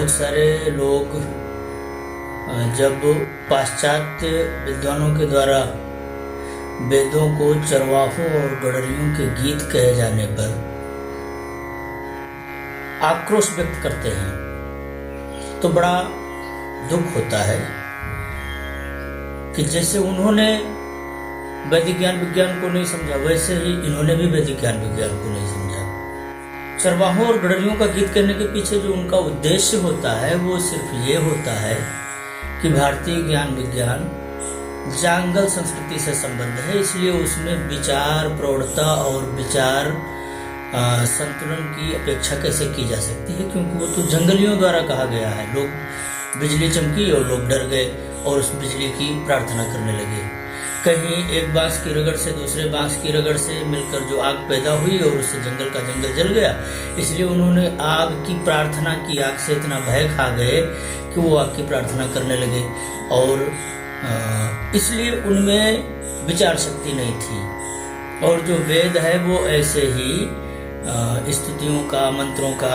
बहुत सारे लोग जब पाश्चात्य विद्वानों के द्वारा वेदों को चरवाहों और गडरियों के गीत कहे जाने पर आक्रोश व्यक्त करते हैं तो बड़ा दुख होता है कि जैसे उन्होंने वैदिक ज्ञान विज्ञान को नहीं समझा वैसे ही इन्होंने भी वैदिक ज्ञान विज्ञान को नहीं समझा। चरवाहों और गडरियों का गीत करने के पीछे जो उनका उद्देश्य होता है वो सिर्फ ये होता है कि भारतीय ज्ञान विज्ञान जांगल संस्कृति से संबंध है, इसलिए उसमें विचार प्रौढ़ता और विचार संतुलन की अपेक्षा कैसे की जा सकती है, क्योंकि वो तो जंगलियों द्वारा कहा गया है। लोग बिजली चमकी और लोग डर गए और उस बिजली की प्रार्थना करने लगे। कहीं एक बांस की रगड़ से दूसरे बांस की रगड़ से मिलकर जो आग पैदा हुई और उससे जंगल का जंगल जल गया, इसलिए उन्होंने आग की प्रार्थना की। आग से इतना भय खा गए कि वो आग की प्रार्थना करने लगे और इसलिए उनमें विचार शक्ति नहीं थी। और जो वेद है वो ऐसे ही स्तुतियों का मंत्रों का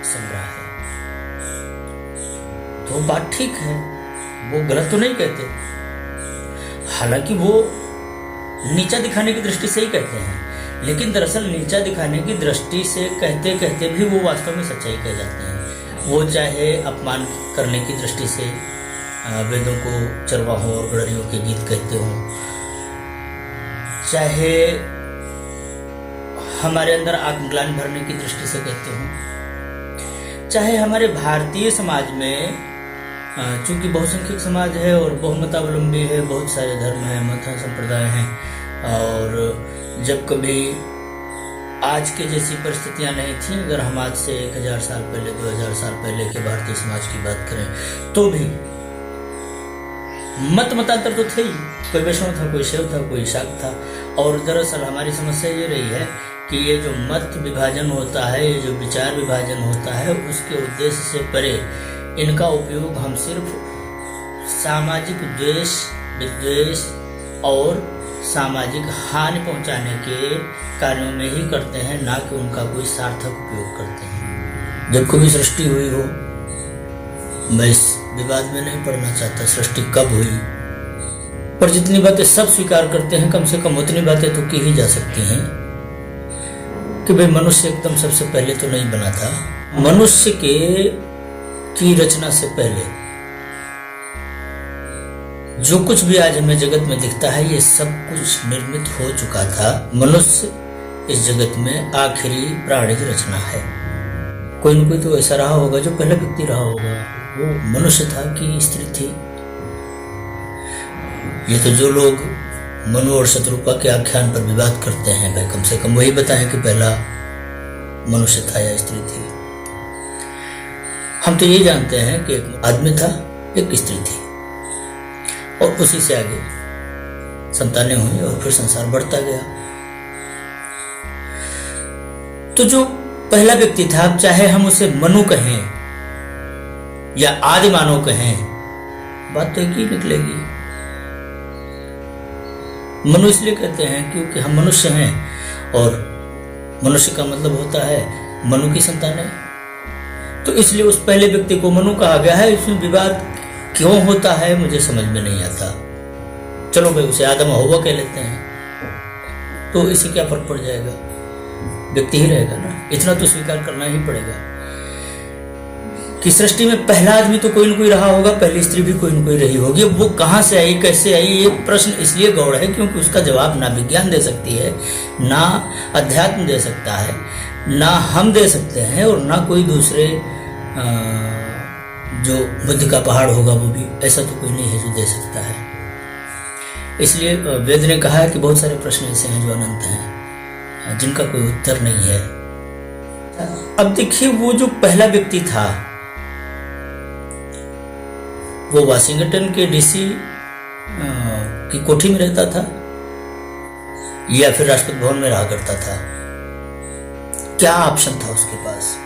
संग्रह है। तो बात ठीक है, वो गलत तो नहीं कहते, हालांकि वो नीचा दिखाने की दृष्टि से ही कहते हैं, लेकिन दरअसल नीचा दिखाने की दृष्टि से कहते कहते भी वो वास्तव में सच्चाई कह जाते हैं। वो चाहे अपमान करने की दृष्टि से वेदों को चरवाहों और गडरियों के गीत कहते हों, चाहे हमारे अंदर आत्मग्लानि भरने की दृष्टि से कहते हों, चाहे हमारे भारतीय समाज में चूंकि बहुसंख्यक समाज है और बहुमतावलंबी है, बहुत सारे धर्म हैं, मत हैं, संप्रदाय हैं, और जब कभी आज के जैसी परिस्थितियां नहीं थी, अगर हम आज से 1000 साल पहले 2000 साल पहले के भारतीय समाज की बात करें तो भी मतांतर तो थे ही। कोई वैष्णव था, कोई शैव था, कोई शाक्त था। और दरअसल हमारी समस्या ये रही है कि ये जो मत विभाजन होता है, ये जो विचार विभाजन होता है, उसके उद्देश्य से परे इनका उपयोग हम सिर्फ सामाजिक द्वेष विद्वेष और सामाजिक हानि पहुंचाने के कार्यों में ही करते हैं, ना कि उनका कोई सार्थक उपयोग करते हैं। जब कभी सृष्टि हुई हो, मैं इस विवाद में नहीं पढ़ना चाहता सृष्टि कब हुई, पर जितनी बातें सब स्वीकार करते हैं, कम से कम उतनी बातें तो की ही जा सकती हैं कि भाई मनुष्य एकदम सबसे पहले तो नहीं बना था। मनुष्य की रचना से पहले जो कुछ भी आज हमें जगत में दिखता है, ये सब कुछ निर्मित हो चुका था। मनुष्य इस जगत में आखिरी प्राणिज रचना है। कोई न कोई तो ऐसा रहा होगा जो पहला व्यक्ति रहा होगा, वो मनुष्य था कि स्त्री थी। ये तो जो लोग मनु और शत्रुपा के आख्यान पर विवाद करते हैं, भाई कम से कम वही बताएं कि पहला मनुष्य था या स्त्री थी। हम तो ये जानते हैं कि एक आदमी था, एक स्त्री थी, और उसी से आगे संतानें हुई और फिर संसार बढ़ता गया। तो जो पहला व्यक्ति था, अब चाहे हम उसे मनु कहें या आदि मानव कहें, बात तो एक ही निकलेगी। मनु इसलिए कहते हैं क्योंकि हम मनुष्य हैं और मनुष्य का मतलब होता है मनु की संतानें, तो इसलिए उस पहले व्यक्ति को मनु कहा गया है। इसमें विवाद क्यों होता है मुझे समझ में नहीं आता। चलो भाई उसे आदम हव्वा कह लेते हैं, तो इससे क्या फर्क पड़ जाएगा, व्यक्ति ही रहेगा ना। इतना तो स्वीकार करना ही पड़ेगा कि सृष्टि में पहला आदमी तो कोई न कोई रहा होगा, पहली स्त्री भी कोई न कोई रही होगी। वो कहां से आई, कैसे आई, ये प्रश्न इसलिए गौड़ है क्योंकि उसका जवाब ना विज्ञान दे सकती है, ना अध्यात्म दे सकता है, ना हम दे सकते हैं, और ना कोई दूसरे जो बुद्ध का पहाड़ होगा वो भी, ऐसा तो कोई नहीं है जो दे सकता है। इसलिए वेद ने कहा है कि बहुत सारे प्रश्न ऐसे हैं जो अनंत हैं, जिनका कोई उत्तर नहीं है। अब देखिए, वो जो पहला व्यक्ति था वो वाशिंगटन के डीसी की कोठी में रहता था या फिर राष्ट्रपति भवन में रहा करता था। क्या ऑप्शन था उसके पास?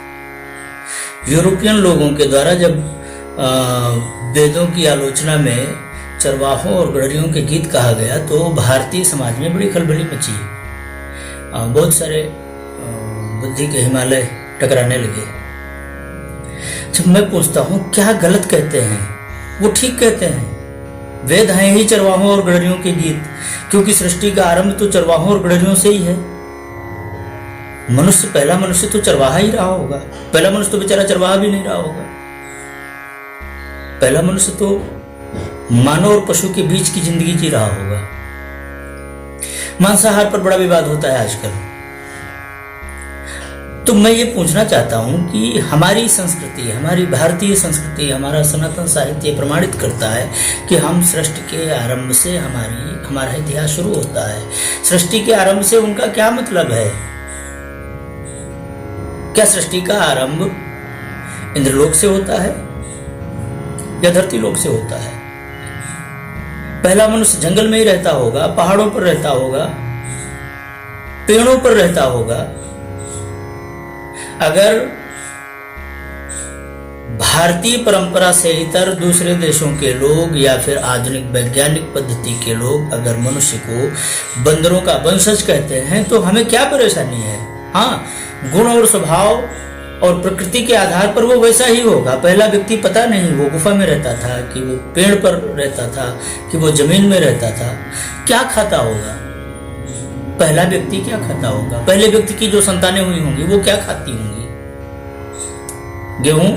यूरोपियन लोगों के द्वारा जब वेदों की आलोचना में चरवाहों और गडरियों के गीत कहा गया तो भारतीय समाज में बड़ी खलबली मची। बहुत सारे बुद्धि के हिमालय टकराने लगे। जब मैं पूछता हूं क्या गलत कहते हैं, वो ठीक कहते हैं। वेद हैं ही चरवाहों और गड़रियों के गीत, क्योंकि सृष्टि का आरंभ तो चरवाहों और गड़रियों से ही है। मनुष्य, पहला मनुष्य तो चरवाहा ही रहा होगा। पहला मनुष्य तो बेचारा चरवाहा भी नहीं रहा होगा। पहला मनुष्य तो मानव और पशु के बीच की जिंदगी जी रहा होगा। मांसाहार पर बड़ा विवाद होता है आजकल। तो मैं ये पूछना चाहता हूं कि हमारी संस्कृति, हमारी भारतीय संस्कृति, हमारा सनातन साहित्य प्रमाणित करता है कि हम सृष्टि के आरंभ से हमारा इतिहास शुरू होता है। सृष्टि के आरंभ से उनका क्या मतलब है? क्या सृष्टि का आरंभ इंद्रलोक से होता है या धरती लोक से होता है? पहला मनुष्य जंगल में ही रहता होगा, पहाड़ों पर रहता होगा, पेड़ों पर रहता होगा। अगर भारतीय परंपरा से इतर दूसरे देशों के लोग या फिर आधुनिक वैज्ञानिक पद्धति के लोग अगर मनुष्य को बंदरों का वंशज कहते हैं तो हमें क्या परेशानी है? हाँ, गुण और स्वभाव और प्रकृति के आधार पर वो वैसा ही होगा। पहला व्यक्ति पता नहीं वो गुफा में रहता था कि वो पेड़ पर रहता था कि वो जमीन में रहता था, क्या खाता होगा? पहला व्यक्ति क्या खाता होगा? पहले व्यक्ति की जो संतानें हुई होंगी वो क्या खाती होंगी? गेहूं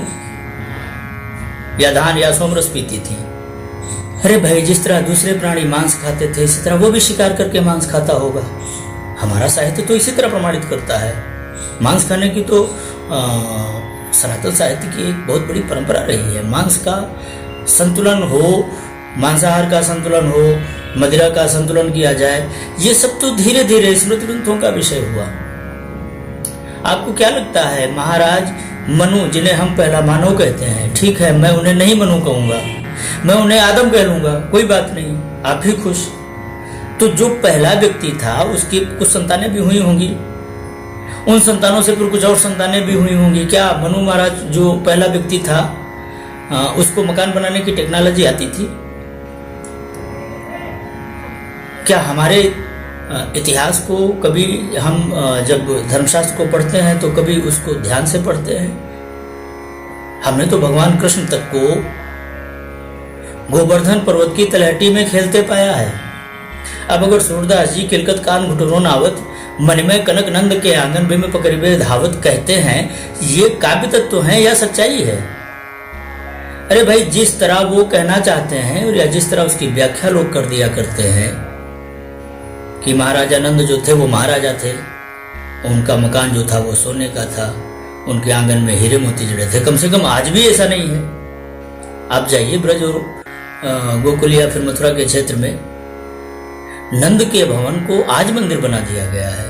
या धान या सोमरस पीती थी। अरे भाई, जिस तरह दूसरे प्राणी मांस खाते थे इसी तरह वो भी शिकार करके मांस खाता होगा। हमारा साहित्य तो इसी तरह प्रमाणित करता है। मांस खाने की तो सनातन साहित्य की एक बहुत बड़ी परंपरा रही है। मांस का संतुलन हो, मांसाहार का संतुलन हो, मदिरा का संतुलन किया जाए, ये सब तो धीरे धीरे स्मृति ग्रंथों का विषय हुआ। आपको क्या लगता है महाराज मनु, जिन्हें हम पहला मानव कहते हैं, ठीक है, मैं उन्हें नहीं मनु कहूंगा, मैं उन्हें आदम कह लूंगा, कोई बात नहीं, आप ही खुश। तो जो पहला व्यक्ति था उसकी कुछ संतानें भी हुई होंगी, उन संतानों से फिर कुछ और संतानें भी हुई होंगी। क्या मनु महाराज जो पहला व्यक्ति था उसको मकान बनाने की टेक्नोलॉजी आती थी? क्या हमारे इतिहास को कभी हम जब धर्मशास्त्र को पढ़ते हैं तो कभी उसको ध्यान से पढ़ते हैं? हमने तो भगवान कृष्ण तक को गोवर्धन पर्वत की तलहटी में खेलते पाया है। अब अगर सूरदास जी किलकत कान घुटरो नावत, मन में कनक नंद के आंगन में पकड़े धावत कहते हैं, ये काव्य तत्व है या सच्चाई है? अरे भाई, जिस तरह वो कहना चाहते हैं और या जिस तरह उसकी व्याख्या लोग कर दिया करते हैं कि महाराजा नंद जो थे वो महाराजा थे, उनका मकान जो था वो सोने का था, उनके आंगन में हीरे मोती जड़े थे। कम से कम आज भी ऐसा नहीं है। आप जाइए ब्रज और गोकुल या फिर मथुरा के क्षेत्र में, नंद के भवन को आज मंदिर बना दिया गया है।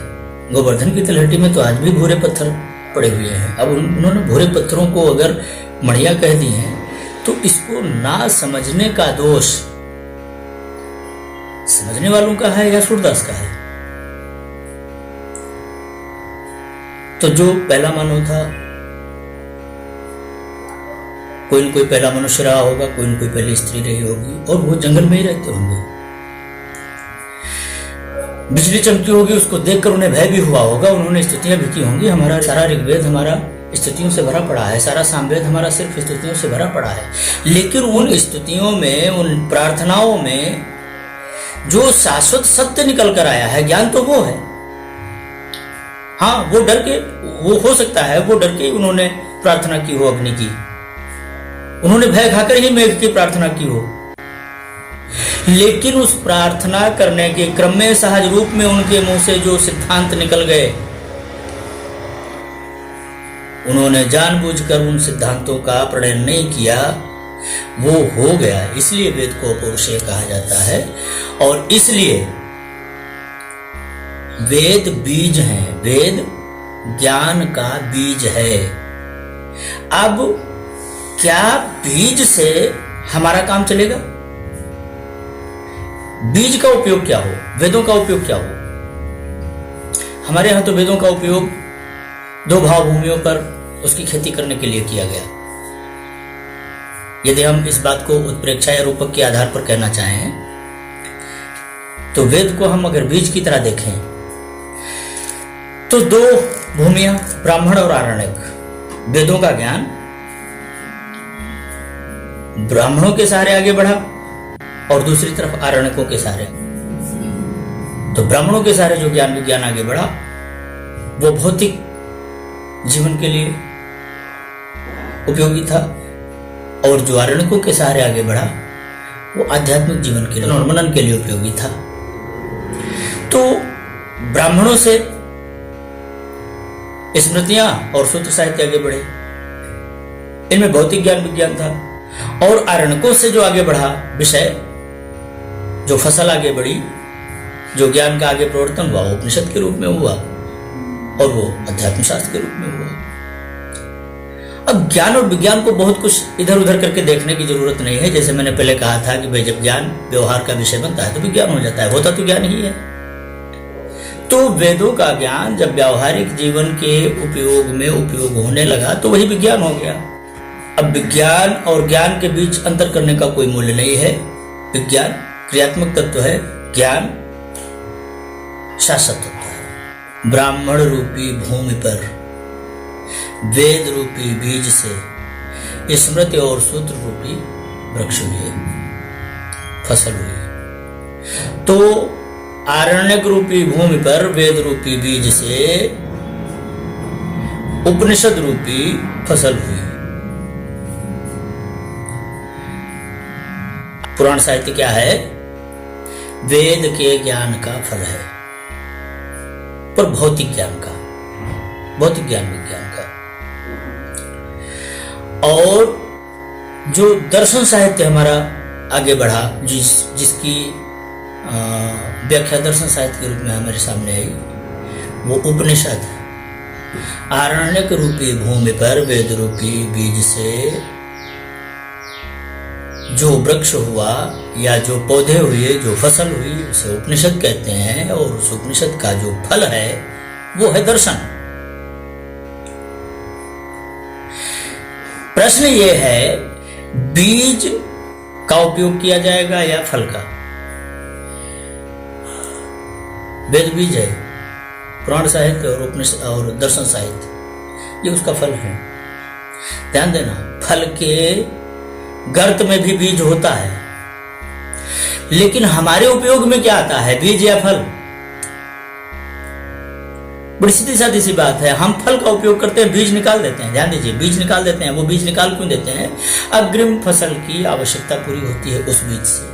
गोवर्धन की तलहटी में तो आज भी भूरे पत्थर पड़े हुए हैं। अब उन्होंने भूरे पत्थरों को अगर मढ़िया कह दी हैं तो इसको ना समझने का दोष समझने वालों का है या सूरदास का है? तो जो पहला मानव था, कोई न कोई पहला मनुष्य रहा होगा, कोई न कोई पहली स्त्री रही होगी, और वो जंगल में ही रहते होंगे। बिजली चमकी होगी, उसको देखकर उन्हें भय भी हुआ होगा, उन्होंने स्तुतियां भी की होंगी। हमारा सारा ऋग्वेद हमारा स्तुतियों से भरा पड़ा है, सारा सामवेद हमारा सिर्फ स्तुतियों से भरा पड़ा है। लेकिन उन स्तुतियों में, उन प्रार्थनाओं में जो शाश्वत सत्य निकल कर आया है, ज्ञान तो वो है। हाँ, वो डर के, वो हो सकता है वो डर के उन्होंने प्रार्थना की हो अग्नि की, उन्होंने भय खाकर ही मेघ की प्रार्थना की हो। लेकिन उस प्रार्थना करने के क्रम में सहज रूप में उनके मुंह से जो सिद्धांत निकल गए, उन्होंने जानबूझकर उन सिद्धांतों का प्रणयन नहीं किया, वो हो गया। इसलिए वेद को अपौरुषेय कहा जाता है, और इसलिए वेद बीज हैं, वेद ज्ञान का बीज है। अब क्या बीज से हमारा काम चलेगा? बीज का उपयोग क्या हो, वेदों का उपयोग क्या हो? हमारे यहां तो वेदों का उपयोग 2 भाव भूमियों पर उसकी खेती करने के लिए किया गया। यदि हम इस बात को उत्प्रेक्षा या रूपक के आधार पर कहना चाहें तो वेद को हम अगर बीज की तरह देखें तो 2 भूमियां, ब्राह्मण और आरण्यक, वेदों का ज्ञान ब्राह्मणों के सहारे आगे बढ़ा और दूसरी तरफ आरण्यकों के सहारे। तो ब्राह्मणों के सहारे जो ज्ञान विज्ञान आगे बढ़ा वो भौतिक जीवन के लिए उपयोगी था, और जो आरण्यकों के सहारे आगे बढ़ा वो आध्यात्मिक जीवन के लिए और मनन के लिए उपयोगी था। तो ब्राह्मणों से स्मृतियां और सूत्र साहित्य आगे बढ़े, इनमें भौतिक ज्ञान विज्ञान था। और आरण्यकों से जो आगे बढ़ा विषय, जो फसल आगे बढ़ी, जो ज्ञान का आगे प्रवर्तन हुआ, वो उपनिषद के रूप में हुआ और वो अध्यात्म शास्त्र के रूप में हुआ। अब ज्ञान और विज्ञान को बहुत कुछ इधर उधर करके देखने की जरूरत नहीं है। जैसे मैंने पहले कहा था कि भाई जब ज्ञान व्यवहार का विषय बनता है तो विज्ञान हो जाता है, होता तो ज्ञान ही है। तो वेदों का ज्ञान जब व्यावहारिक जीवन के उपयोग होने लगा तो वही विज्ञान हो गया। अब विज्ञान और ज्ञान के बीच अंतर करने का कोई मूल्य नहीं है। विज्ञान क्रियात्मक तत्व है, ज्ञान शाश्वत तत्व है। ब्राह्मण रूपी भूमि पर वेद रूपी बीज से स्मृति और सूत्र रूपी वृक्ष हुए, फसल हुई। तो आरण्यक रूपी भूमि पर वेद रूपी बीज से उपनिषद रूपी फसल हुई। पुराण साहित्य क्या है? वेद के ज्ञान का फल है, पर भौतिक ज्ञान का, भौतिक ज्ञान विज्ञान का। और जो दर्शन साहित्य हमारा आगे बढ़ा, जिसकी व्याख्या दर्शन साहित्य के रूप में हमारे सामने आई, वो उपनिषद आरण्यक रूपी भूमि पर वेद रूपी बीज से जो वृक्ष हुआ या जो पौधे हुए, जो फसल हुई, उसे उपनिषद कहते हैं। और उस उपनिषद का जो फल है वो है दर्शन। प्रश्न ये है, बीज का उपयोग किया जाएगा या फल का? वेद बीज है, पुराण साहित्य और उपनिषद और दर्शन साहित्य ये उसका फल है। ध्यान देना, फल के गर्त में भी बीज होता है, लेकिन हमारे उपयोग में क्या आता है, बीज या फल? बड़ी सीधी सादी सी बात है, हम फल का उपयोग करते हैं, बीज निकाल देते हैं। ध्यान दीजिए, बीज निकाल देते हैं। वो बीज निकाल क्यों देते हैं? अग्रिम फसल की आवश्यकता पूरी होती है उस बीज से।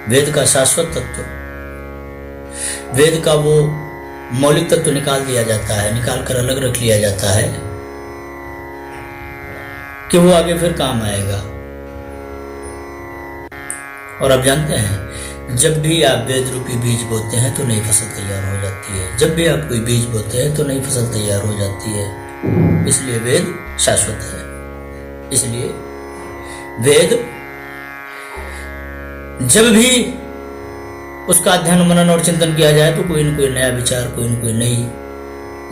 वेद का शाश्वत तत्व, वेद का वो मौलिक तत्व निकाल दिया जाता है, निकाल कर अलग रख लिया जाता है कि वो आगे फिर काम आएगा। और आप जानते हैं, जब भी आप वेद रूपी बीज बोते हैं तो नई फसल तैयार हो जाती है। जब भी आप कोई बीज बोते हैं तो नई फसल तैयार हो जाती है। इसलिए वेद शाश्वत है। इसलिए वेद जब भी उसका अध्ययन मनन और चिंतन किया जाए तो कोई न कोई नया विचार, कोई न कोई नई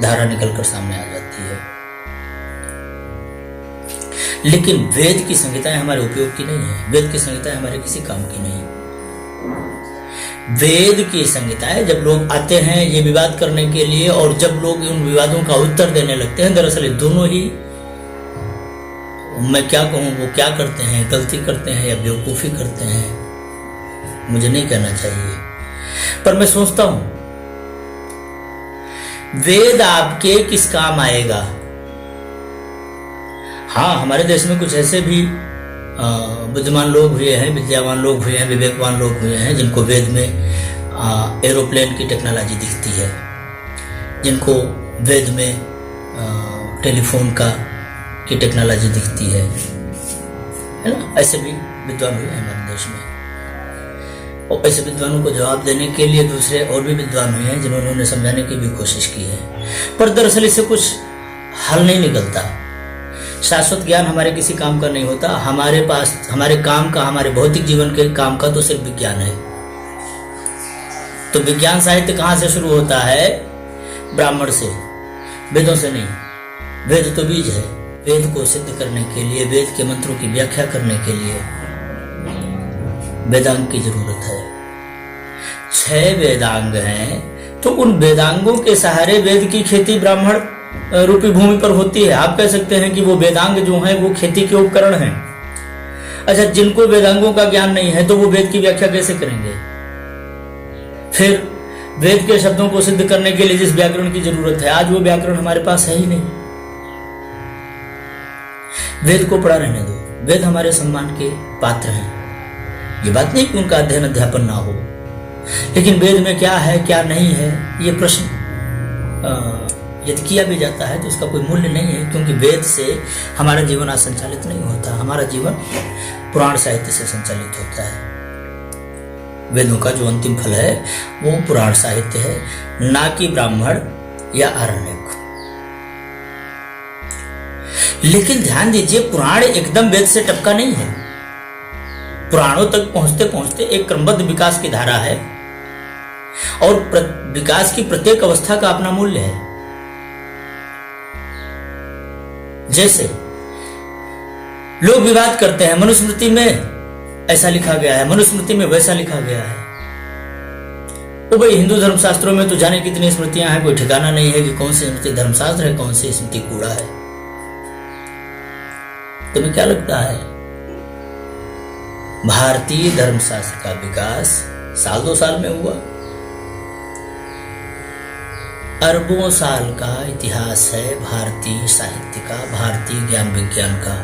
धारा निकलकर सामने आ जाती है। लेकिन वेद की संहिताएं हमारे उपयोग की नहीं है। वेद की संहिताएं हमारे किसी काम की नहीं। वेद की संहिताएं जब लोग आते हैं ये विवाद करने के लिए, और जब लोग उन विवादों का उत्तर देने लगते हैं, दरअसल दोनों ही, मैं क्या कहूं, वो क्या करते हैं, गलती करते हैं या बेवकूफी करते हैं, मुझे नहीं कहना चाहिए, पर मैं सोचता हूं वेद आपके किस काम आएगा। हाँ, हमारे देश में कुछ ऐसे भी बुद्धिमान लोग हुए हैं, विद्यावान लोग हुए हैं, विवेकवान लोग हुए हैं, जिनको वेद में एरोप्लेन की टेक्नोलॉजी दिखती है, जिनको वेद में टेलीफोन की टेक्नोलॉजी दिखती है ना। ऐसे भी विद्वान हुए हैं हमारे देश में, और ऐसे विद्वानों को जवाब देने के लिए दूसरे और भी विद्वान हुए हैं जिन्होंने उन्हें समझाने की भी कोशिश की है, पर दरअसल इससे कुछ हल नहीं निकलता। शाश्वत ज्ञान हमारे किसी काम का नहीं होता। हमारे पास हमारे काम का, हमारे भौतिक जीवन के काम का तो सिर्फ विज्ञान है। तो विज्ञान साहित्य कहां से शुरू होता है? ब्राह्मण से, वेदों से नहीं। वेद तो बीज है। वेद को सिद्ध करने के लिए, वेद के मंत्रों की व्याख्या करने के लिए वेदांग की जरूरत है। 6 वेदांग हैं, तो उन वेदांगों के सहारे वेद की खेती ब्राह्मण रूपी भूमि पर होती है। आप कह सकते हैं कि वो वेदांग जो हैं वो खेती के उपकरण हैं। अच्छा, जिनको वेदांगों का ज्ञान नहीं है तो वो वेद की व्याख्या कैसे करेंगे? फिर वेद के शब्दों को सिद्ध करने के लिए जिस व्याकरण की जरूरत है, आज वो व्याकरण हमारे पास है ही नहीं। वेद को पढ़ा रहने दो, वेद हमारे सम्मान के पात्र हैं। ये बात नहीं कि उनका अध्ययन अध्यापन ना हो, लेकिन वेद में क्या है क्या नहीं है ये प्रश्न यदि किया भी जाता है तो उसका कोई मूल्य नहीं है, क्योंकि वेद से हमारा जीवन आज संचालित नहीं होता। हमारा जीवन पुराण साहित्य से संचालित होता है। वेदों का जो अंतिम फल है वो पुराण साहित्य है, ना कि ब्राह्मण या आरण्यक। लेकिन ध्यान दीजिए, पुराण एकदम वेद से टपका नहीं है। पुराणों तक पहुंचते पहुंचते एक क्रमबद्ध विकास की धारा है और विकास की प्रत्येक अवस्था का अपना मूल्य है। जैसे लोग विवाद करते हैं, मनुस्मृति में ऐसा लिखा गया है, मनुस्मृति में वैसा लिखा गया है। ओ भाई, हिंदू धर्मशास्त्रों में तो जाने कितनी स्मृतियां हैं, कोई ठिकाना नहीं है कि कौन सी स्मृति धर्मशास्त्र है, कौन सी स्मृति कूड़ा है। तुम्हें क्या लगता है भारतीय धर्मशास्त्र का विकास साल 2 साल में हुआ? अरबों साल का इतिहास है भारतीय साहित्य का, भारतीय ज्ञान विज्ञान का।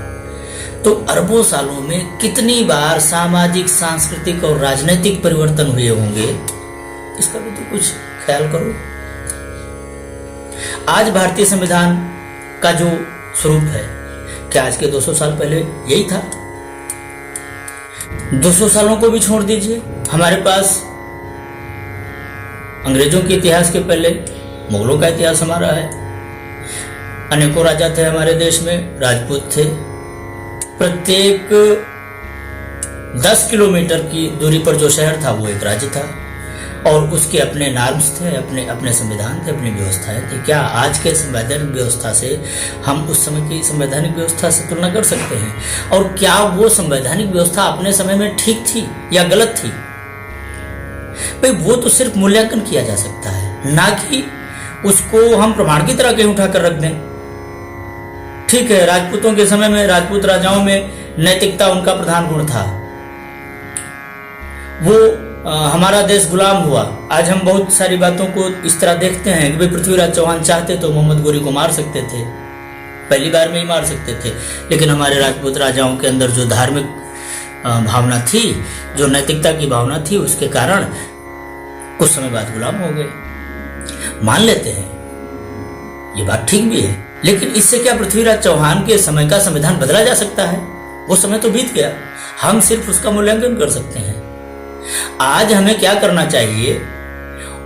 तो अरबों सालों में कितनी बार सामाजिक, सांस्कृतिक और राजनीतिक परिवर्तन हुए होंगे, इसका भी तो कुछ ख्याल करो। आज भारतीय संविधान का जो स्वरूप है, क्या आज के 200 साल पहले यही था? 200 सालों को भी छोड़ दीजिए, हमारे पास अंग्रेजों के इतिहास के पहले मुगलों का इतिहास हमारा है। अनेकों राजा थे हमारे देश में, राजपूत थे। प्रत्येक 10 किलोमीटर की दूरी पर जो शहर था वो एक राज्य था और उसके अपने नॉर्म्स थे, अपने संविधान थे, अपनी व्यवस्थाएं थी। क्या आज के संवैधानिक व्यवस्था से हम उस समय की संवैधानिक व्यवस्था से तुलना कर सकते हैं? और क्या वो संवैधानिक व्यवस्था अपने समय में ठीक थी या गलत थी? भाई, वो तो सिर्फ मूल्यांकन किया जा सकता है, ना कि उसको हम प्रमाण की तरह कहीं उठाकर रख दें। ठीक है, राजपूतों के समय में, राजपूत राजाओं में नैतिकता उनका प्रधान गुण था। वो हमारा देश गुलाम हुआ। आज हम बहुत सारी बातों को इस तरह देखते हैं कि भाई पृथ्वीराज चौहान चाहते तो मोहम्मद गोरी को मार सकते थे, पहली बार में ही मार सकते थे, लेकिन हमारे राजपूत राजाओं के अंदर जो धार्मिक भावना थी, जो नैतिकता की भावना थी, उसके कारण कुछ समय बाद गुलाम हो गए। मान लेते हैं, ये बात ठीक भी है, लेकिन इससे क्या पृथ्वीराज चौहान के समय का संविधान बदला जा सकता है? वो समय तो बीत गया, हम सिर्फ उसका मूल्यांकन कर सकते हैं। आज हमें क्या करना चाहिए?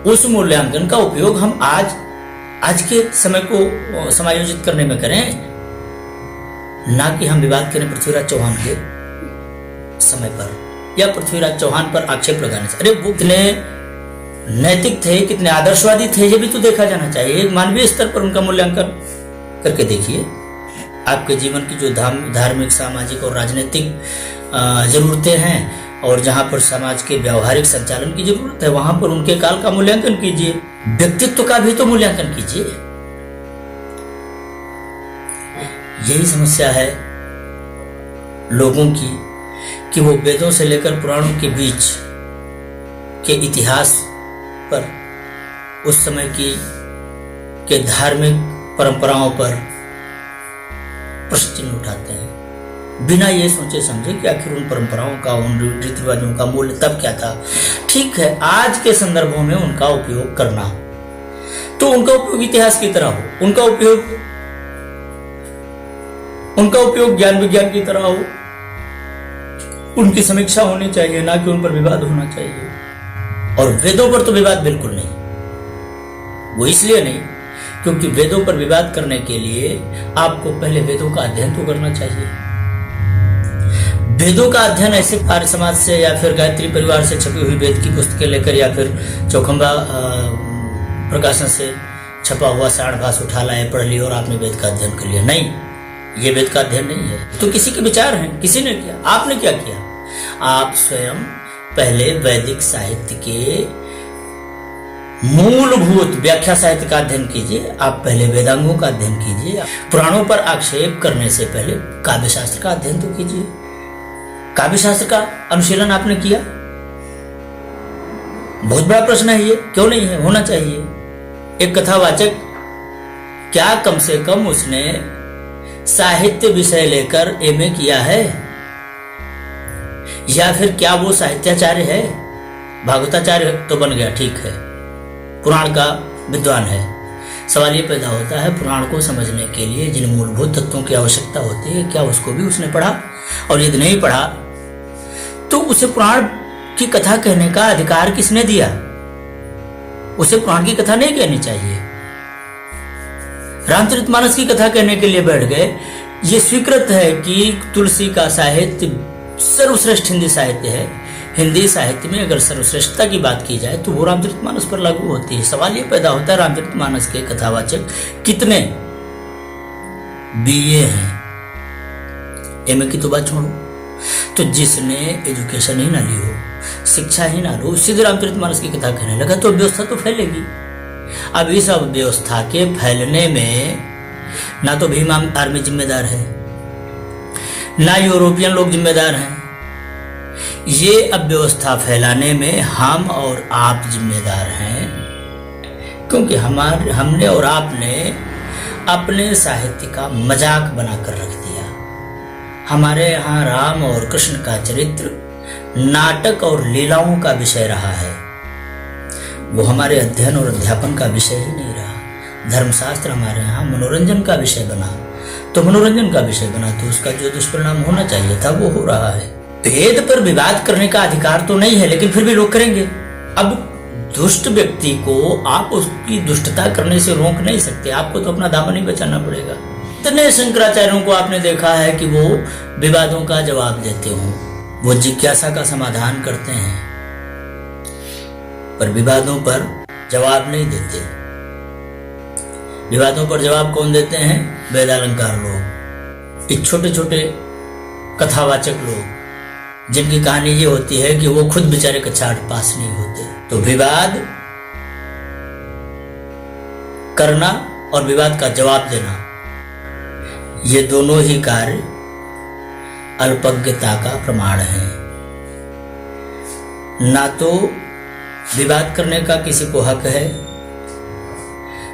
उस मूल्यांकन का उपयोग हम आज के समय को समायोजित करने में करें, ना कि हम विवाद करें पृथ्वीराज चौहान के समय पर या पृथ्वीराज चौहान पर आक्षेप लगाने से। अरे वो कितने नैतिक थे, कितने आदर्शवादी थे, ये भी तो देखा जाना चाहिए। एक मानवीय स्तर पर उनका मूल्यांकन करके देखिए। आपके जीवन की जो धार्मिक, सामाजिक और राजनीतिक जरूरतें हैं और जहां पर समाज के व्यवहारिक संचालन की जरूरत है, वहां पर उनके काल का मूल्यांकन कीजिए। व्यक्तित्व का भी तो मूल्यांकन कीजिए। यही समस्या है लोगों की कि वो वेदों से लेकर पुराणों के बीच के इतिहास पर, उस समय के धार्मिक परंपराओं पर प्रश्न चिन्ह उठाते हैं, बिना ये सोचे समझे कि आखिर उन परंपराओं का, उन रीति रिवाजों का मूल्य तब क्या था। ठीक है, आज के संदर्भों में उनका उपयोग करना, तो उनका उपयोग इतिहास की तरह हो, उनका उपयोग ज्ञान विज्ञान की तरह हो, उनकी समीक्षा होनी चाहिए, ना कि उन पर विवाद होना चाहिए। और वेदों पर तो विवाद बिल्कुल नहीं। वो इसलिए नहीं क्योंकि वेदों पर विवाद करने के लिए आपको पहले वेदों का अध्ययन तो करना चाहिए। वेदों का अध्ययन ऐसे आर्य समाज से या फिर गायत्री परिवार से छपी हुई वेद की पुस्तकें लेकर या फिर चौखंबा प्रकाशन से छपा हुआ सारणभाष उठा लाए, पढ़ लिया और आपने वेद का अध्ययन कर लिया। नहीं, ये वेद का अध्ययन नहीं है। तो किसी के विचार हैं, किसी ने किया। आपने क्या किया? आप स्वयं पहले वैदिक साहित्य के मूलभूत व्याख्या साहित्य का अध्ययन कीजिए। आप पहले वेदांगों का अध्ययन कीजिए। पुराणों पर आक्षेप करने से पहले काव्य शास्त्र का अध्ययन तो कीजिए। काव्य शास्त्र का अनुशीलन आपने किया? बहुत बड़ा प्रश्न है ये, क्यों नहीं है? होना चाहिए। एक कथावाचक क्या कम से कम उसने साहित्य विषय लेकर एमए किया है, या फिर क्या वो साहित्याचार्य है? भागवताचार्य तो बन गया, ठीक है, पुराण का विद्वान है। सवाल ये पैदा होता है, पुराण को समझने के लिए जिन मूलभूत तत्वों की आवश्यकता होती है, क्या उसको भी उसने पढ़ा? और यदि नहीं पढ़ा तो उसे पुराण की कथा कहने का अधिकार किसने दिया? उसे पुराण की कथा नहीं कहनी चाहिए। रामचरितमानस की कथा कहने के लिए बैठ गए। ये स्वीकृत है कि तुलसी का साहित्य सर्वश्रेष्ठ हिंदी साहित्य है। हिंदी साहित्य में अगर सर्वश्रेष्ठता की बात की जाए तो वो रामचरितमानस पर लागू होती है। सवाल ये पैदा होता है, रामचरितमानस के कथावाचक कितने बीए हैं? एमए की तो बात छोड़ो, तो जिसने एजुकेशन ही ना ली हो, शिक्षा ही ना लो, सीधे रामचरितमानस की कथा कहने लगा तो व्यवस्था तो फैलेगी। अब इस व्यवस्था के फैलने में ना तो भीम आर्मी जिम्मेदार है, ना यूरोपियन लोग जिम्मेदार हैं। ये अव्यवस्था फैलाने में हम और आप जिम्मेदार हैं, क्योंकि हमने और आपने अपने साहित्य का मजाक बनाकर रख दिया। हमारे यहाँ राम और कृष्ण का चरित्र नाटक और लीलाओं का विषय रहा है, वो हमारे अध्ययन और अध्यापन का विषय ही नहीं रहा। धर्मशास्त्र हमारे यहाँ मनोरंजन का विषय बना, तो मनोरंजन का विषय बना तो उसका जो दुष्परिणाम होना चाहिए था वो हो रहा है। वेद पर विवाद करने का अधिकार तो नहीं है, लेकिन फिर भी लोग करेंगे। अब दुष्ट व्यक्ति को आप उसकी दुष्टता करने से रोक नहीं सकते, आपको तो अपना दामन ही बचाना पड़ेगा। इतने शंकराचार्यों को आपने देखा है कि वो विवादों का जवाब देते हो, वो जिज्ञासा का समाधान करते हैं, पर विवादों पर जवाब नहीं देते। विवादों पर जवाब कौन देते हैं? वेदालंकार लोग, एक छोटे छोटे कथावाचक लोग, जिनकी कहानी ये होती है कि वो खुद बेचारे कक्षा पास नहीं होते। तो विवाद करना और विवाद का जवाब देना, ये दोनों ही कार्य अल्पज्ञता का प्रमाण है। ना तो विवाद करने का किसी को हक है,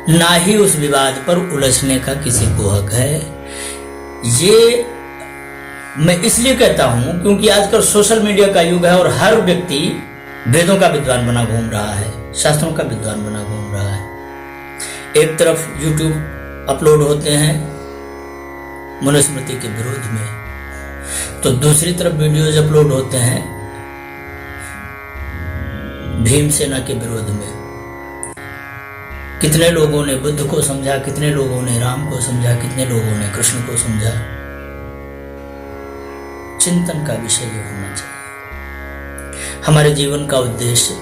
ना ही उस विवाद पर उलझने का किसी को हक है। ये मैं इसलिए कहता हूं क्योंकि आजकल सोशल मीडिया का युग है और हर व्यक्ति वेदों का विद्वान बना घूम रहा है, शास्त्रों का विद्वान बना घूम रहा है। एक तरफ यूट्यूब अपलोड होते हैं मनुस्मृति के विरोध में, तो दूसरी तरफ वीडियोज अपलोड होते हैं भीमसेना के विरोध में। कितने लोगों ने बुद्ध को समझा, कितने लोगों ने राम को समझा, कितने लोगों ने कृष्ण को समझा। चिंतन का विषय ये होना चाहिए। हमारे जीवन का उद्देश्य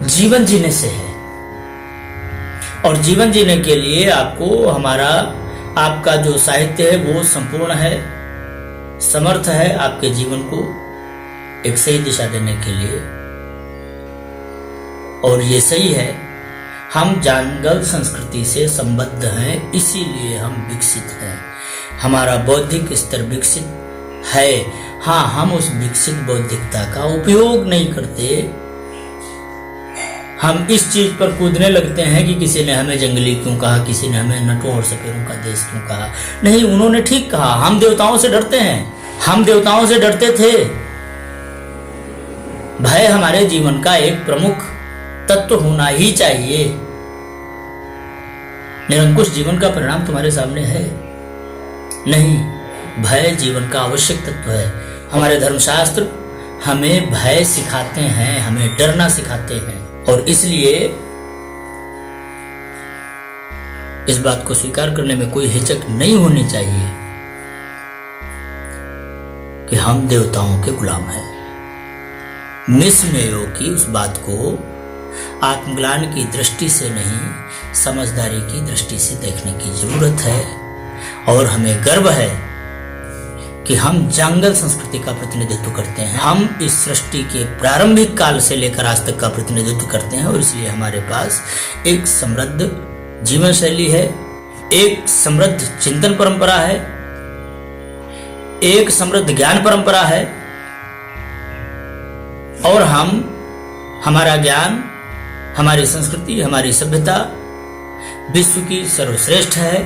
जीवन जीने से है, और जीवन जीने के लिए आपको आपका जो साहित्य है वो संपूर्ण है, समर्थ है आपके जीवन को एक सही दिशा देने के लिए। और ये सही है, हम जांगल संस्कृति से संबद्ध हैं, इसीलिए हम विकसित हैं। हमारा बौद्धिक स्तर विकसित है। हाँ, हम उस विकसित बौद्धिकता का उपयोग नहीं करते। हम इस चीज पर कूदने लगते हैं कि किसी ने हमें जंगली क्यों कहा, किसी ने हमें नटों और सपेरों का देश क्यों कहा। नहीं, उन्होंने ठीक कहा। हम देवताओं से डरते हैं, हम देवताओं से डरते थे। भय हमारे जीवन का एक प्रमुख तत्व होना ही चाहिए। निरंकुश जीवन का परिणाम तुम्हारे सामने है नहीं, भय जीवन का आवश्यक तत्व है। हमारे धर्मशास्त्र हमें भय सिखाते हैं, हमें डरना सिखाते हैं, और इसलिए इस बात को स्वीकार करने में कोई हिचक नहीं होनी चाहिए कि हम देवताओं के गुलाम हैं। मिस मेयो की उस बात को आत्मग्लान की दृष्टि से नहीं, समझदारी की दृष्टि से देखने की जरूरत है। और हमें गर्व है कि हम जंगल संस्कृति का प्रतिनिधित्व करते हैं। हम इस सृष्टि के प्रारंभिक काल से लेकर आज तक का प्रतिनिधित्व करते हैं और इसलिए हमारे पास एक समृद्ध जीवन शैली है, एक समृद्ध चिंतन परंपरा है, एक समृद्ध ज्ञान परंपरा है और हमारा ज्ञान, हमारी संस्कृति, हमारी सभ्यता विश्व की सर्वश्रेष्ठ है,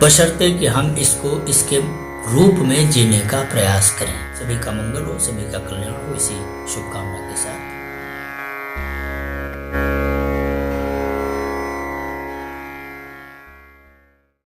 बशर्ते कि हम इसको इसके रूप में जीने का प्रयास करें। सभी का मंगल हो, सभी का कल्याण हो, इसी शुभकामना के साथ।